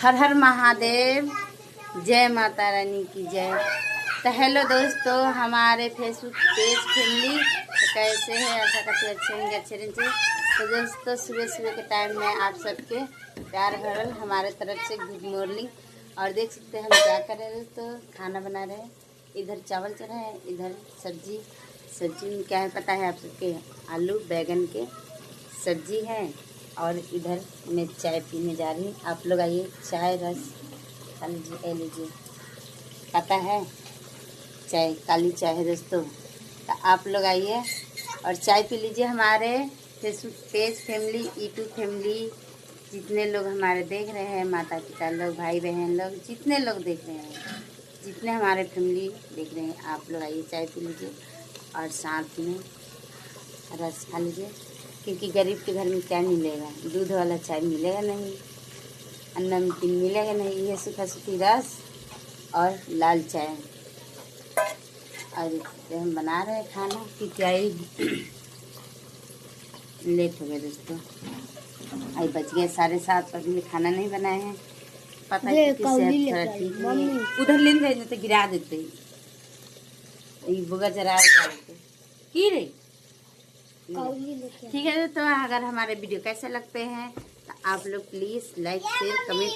हर हर महादेव, जय माता रानी की जय। तो हेलो दोस्तों, हमारे फेसबुक पेज फैमिली तो कैसे हैं? आशा करते अच्छे होंगे, अच्छे रहेंगे। तो दोस्तों सुबह सुबह के टाइम में आप सबके प्यार भरल हमारे तरफ से गुड मॉर्निंग। और देख सकते हैं हम क्या कर रहे हैं दोस्तों, खाना बना रहे हैं। इधर चावल चढ़ा है, इधर सब्जी में क्या है पता है आप सबके? आलू बैगन के सब्जी है। और इधर मैं चाय पीने जा रही हूँ। आप लोग आइए, चाय रस खा लीजिए, लीजिए। पता है चाय काली चाय है दोस्तों, तो आप लोग आइए और चाय पी लीजिए। हमारे Facebook page family, YouTube family, जितने लोग हमारे देख रहे हैं, माता पिता लोग, भाई बहन लोग, जितने लोग देख रहे हैं, जितने हमारे फैमिली देख रहे हैं, आप लोग आइए चाय पी लीजिए और साथ में रस खा लीजिए। क्योंकि गरीब के घर में क्या मिलेगा? दूध वाला चाय मिलेगा नहीं, नमकीन मिलेगा नहीं, ये सूखा सूखी रस और लाल चाय। और हम बना रहे हैं खाना कि क्या ही लेट हो गया दोस्तों। आई बच गए 7:30 बजे, खाना नहीं बनाए हैं। पता है कि सेहत थोड़ा ठीक नहीं है। उधर ले गए तो गिरा देते, बुगा जरा देते की रे। ठीक है, तो अगर हमारे वीडियो कैसे लगते हैं तो आप लोग प्लीज़ लाइक शेयर कमेंट